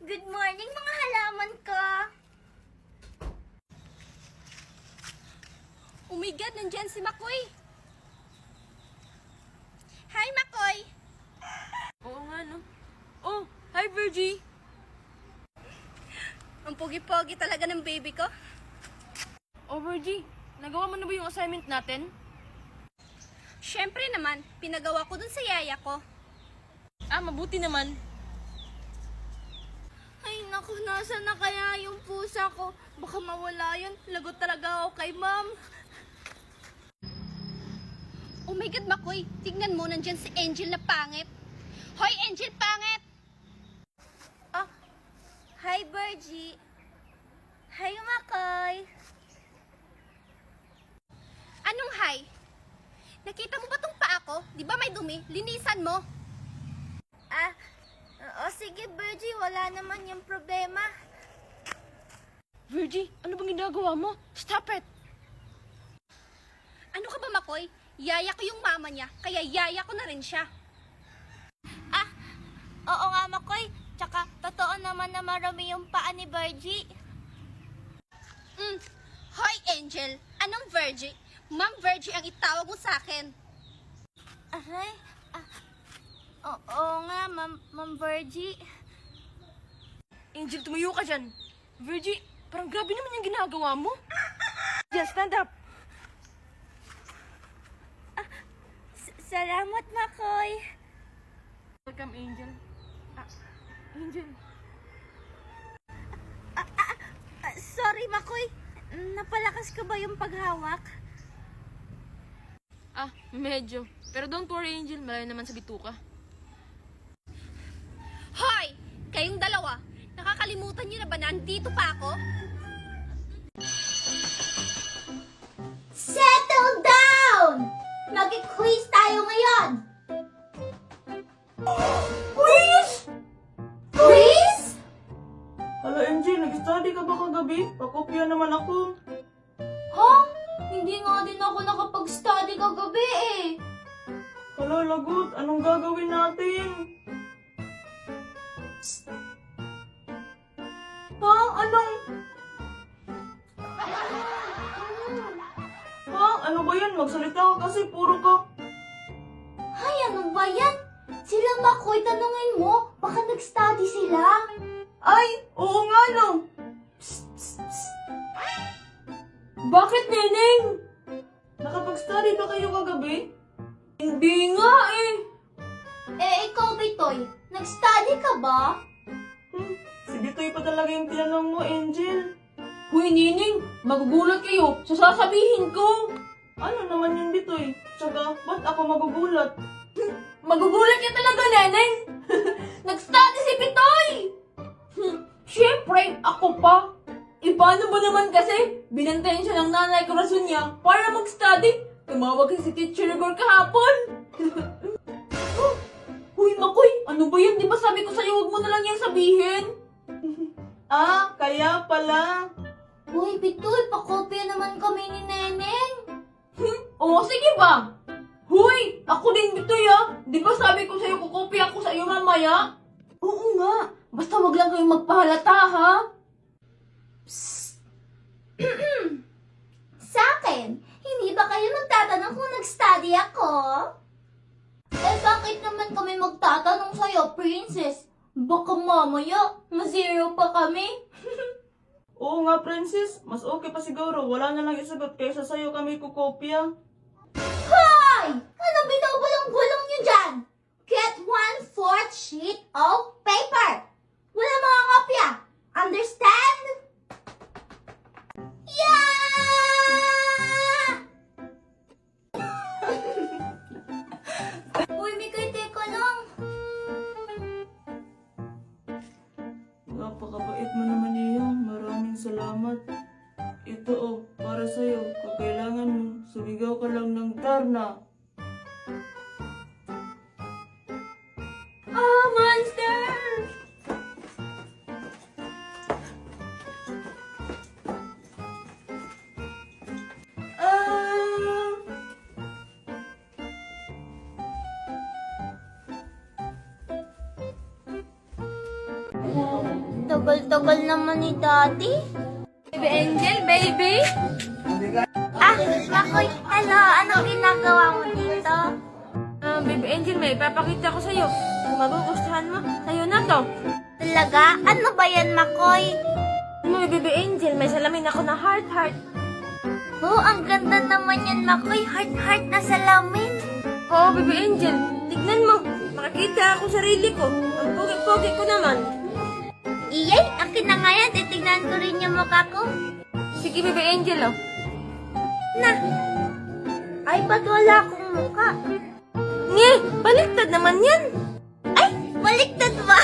Good morning mga halaman ko! Oh my God, nandyan si Makoy! Hi, Makoy! Oo nga, no? Oh, hi, Virgie! Ang pogi-pogi talaga ng baby ko. Oh, Virgie, nagawa mo na ba yung assignment natin? Siyempre naman, pinagawa ko dun sa yaya ko. Ah, mabuti naman. Ay naku, nasa na kaya yung pusa ko? Baka mawala yun. Lagot talaga ako kay ma'am. Oh my God, Makoy. Tignan mo, nandyan si Angel na pangit. Hoy, Angel, pangit! Oh, hi, Virgie. Hi, Makoy. Anong hi? Nakita mo ba tong paa ko? Di ba may dumi? Linisan mo. O sige, Virgie, wala naman yung problema. Virgie, ano bang ginagawa mo? Stop it! Ano ka ba, Makoy? Yaya ko yung mama niya, kaya yaya ko na rin siya. Oo nga, Makoy. Tsaka, totoo naman na marami yung paa ni Virgie. Hoy, Angel. Anong Virgie? Ma'am Virgie ang itawag mo sa akin. Oo nga, Ma'am Virgie. Angel, tumayo ka dyan. Virgie, parang grabe naman yung ginagawa mo. Just stand up. Salamat, Makoy. Welcome, Angel. Angel. Sorry, Makoy. Napalakas ka ba yung paghawak? Medyo. Pero don't worry, Angel. Malayo naman sa bituka. Hoy! Kayong dalawa, nakakalimutan niyo na ba na andito pa ako? Settle down! Mag-quiz tayo ngayon! Quiz? Quiz? Hala, MJ, nag-study ka ba kagabi? Pakopya naman ako. Ha? Hindi nga din ako nakapag-study kagabi eh. Hala, lagot. Anong gagawin natin? Ha? Anong? Ha? Ano ba yan? Magsalita ka kasi puro ka. Ay, ano ba yan? Sila Makoy, tanungin mo. Baka nag-study sila. Ay, oo nga no. Bakit, Neneng? Nakapag-study ba kayo kagabi? Hindi nga eh. Ikaw, Bitoy, nag-study ka ba? Si Bitoy pa talaga yung tinanong mo, Angel. Huy, Neneng, magugulat kayo sa sasabihin ko. Ano naman yung Bitoy? Tsaka, ba't ako magugulat? Magugulat ka talaga, Neneng. Nag-study si Pitoy. Siyempre, ako pa. Paano ba naman kasi? Binantayan siya ng nanay ko rason niya para mag-study. Tumawag si Teacher Igor kahapon. Huy, Makoy, ano ba yan? Di ba sabi ko sa'yo, huwag mo na lang yan sabihin? Kaya pala. Uy, Bitoy, pakopya naman kami ni Neneng. Oo, sige ba? Huy, ako din Bitoy Di ba sabi ko sa'yo, kukopya ako sa'yo mamaya? Oo nga. Basta wag lang kayong magpahalata, ha? Sa akin, hindi ba kayo magtatanong kung nag-study ako? Bakit naman kami magtatanong sa'yo, Princess? Baka mamaya, ma-zero pa kami. Oo nga, Princess. Mas okay pa siguro. Wala na lang isagot kaysa sa'yo kami kukopya. Hoy! Ano binubulong-bulong niyo dyan? Get 1/4 sheet of paper. Wala mga kopya. Understand? Yeah! Uy, Mikoy, teka lang. Napakabait mo naman iyo. Maraming salamat. Ito para sa'yo. Kung kailangan mo, sumigaw ka lang ng Darna. Monster! tagal-tagal naman ni Daddy. Baby Angel, baby! Ah, Makoy, hello. Anong ginagawa mo dito? Baby Angel, may ipapakita ko sa'yo. Kung magugustuhan mo, sa'yo na to. Talaga? Ano ba yan, Makoy? Mo, Baby Angel, may salamin ako na heart. Oh, ang ganda naman yan, Makoy. Heart na salamin. Oo, Baby Angel, tignan mo. Makikita ako sarili ko. Ang pogi-pogi ko naman. Iyay, akin na nga yan. Titignan ko rin yung mukha ko. Sige, Baby Angel, oh. Na. Ay, ba't wala akong mukha? Nye, baliktad naman yan. Ay, baliktad ba?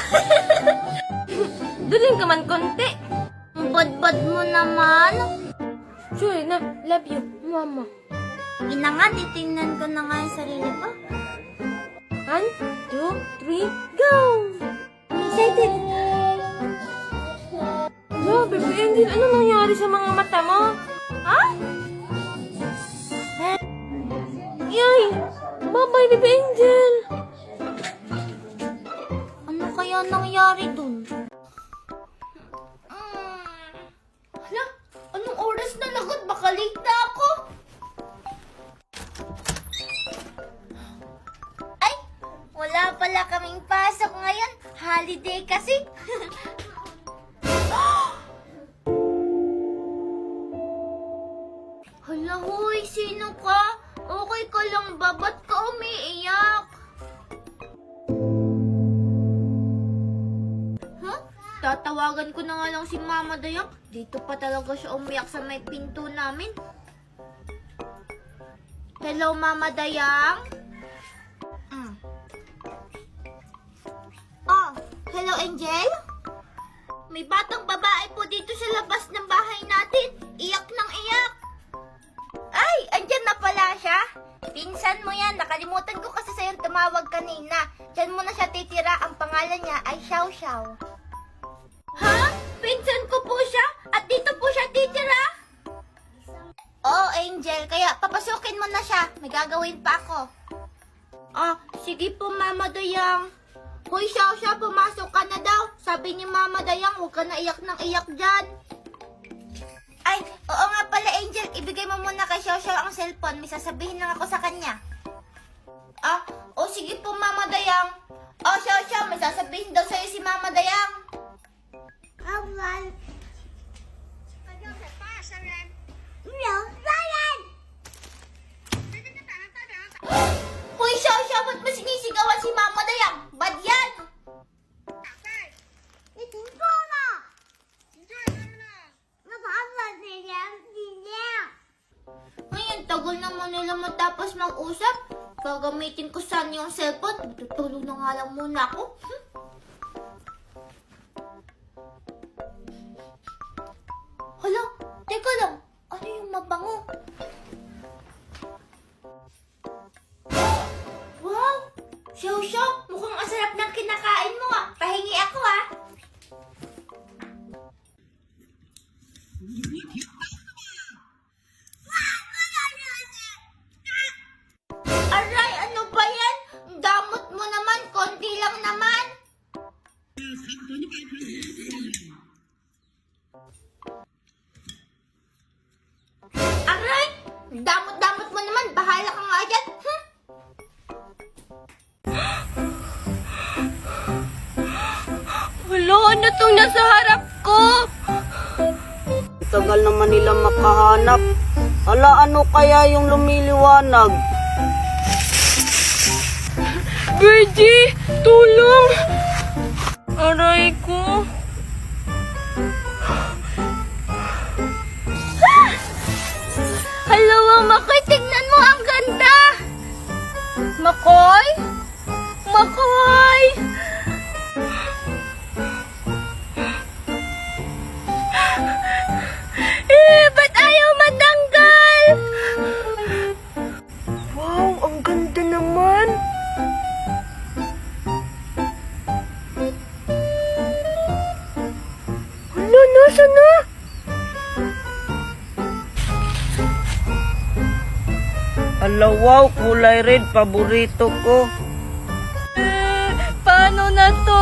Duling ka man konti. Ang bad-bad mo naman. Sure, love you, mama. Ina nga, titignan ko na nga yung sarili ko. 1, 2, 3, go! I'm excited. Hello, Baby Angel, ano nangyari sa mga mata mo? Ha? Yay! Bye-bye, Baby Angel! Ano kaya nangyari dun? Hala, anong oras na lagot? Baka late na ako. Ay, wala pala kaming pasok ngayon. Holiday kasi. Hala, hoy, sino ka? Okay ka lang ba? Ba't ka umiiyak? Huh? Tatawagan ko na nga lang si Mama Dayang. Dito pa talaga siya umiyak sa may pinto namin. Hello, Mama Dayang? Oh, hello, Angel? May batang babae po dito sa labas ng bahay natin. Iyak ng iyak. Ay, andyan na pala siya. Pinsan mo yan. Nakalimutan ko kasi sa'yo tumawag kanina. Diyan mo na siya titira. Ang pangalan niya ay Xiao Xiao. Ha? Pinsan ko po siya? At dito po siya titira? Oo, Angel. Kaya papasukin mo na siya. May gagawin pa ako. Ah, sige po, Mama Dayang. Hoy, Xiao Xiao, pumasok ka na daw. Sabi ni Mama Dayang, huwag ka na iyak ng iyak dyan. Ay, oo nga pala, Angel. Ibigay mo muna kay Xiao Xiao ang cellphone. May sasabihin lang ako sa kanya. Ah, sige po, Mama Dayang. Xiao Xiao, may sasabihin daw sa'yo si Mama Dayang. Hoy, Xiao Xiao, ba't mo sinisigawan si Mama Dayang? Bad yan! Ngayon, tagal naman nila matapos mag-usap. Gagamitin ko saan yung cellphone. Tutulog na nga lang muna ako. Hala, teka lang. Ano yung mabango? Wow! Xiao Xiao, mukhang ang sarap ng kinakain mo ah. Pahingi ako ah. Aray, ano ba yan? Ang damot mo naman, konti lang naman. Aray, damot-damot mo naman, bahala ka nga dyan. Hello, ano tong nasa harap ko? Tagal naman nila makahanap. Ala, ano kaya yung lumiliwanag? Virgie, tulong! Aray ko. Hello, Makoy, tignan mo, ang ganda. Makoy? Makoy! Ba't ayaw matanggal? Wow, ang ganda naman. Hala, nasa na? Ala, wow, kulay red, paborito ko. Paano na to?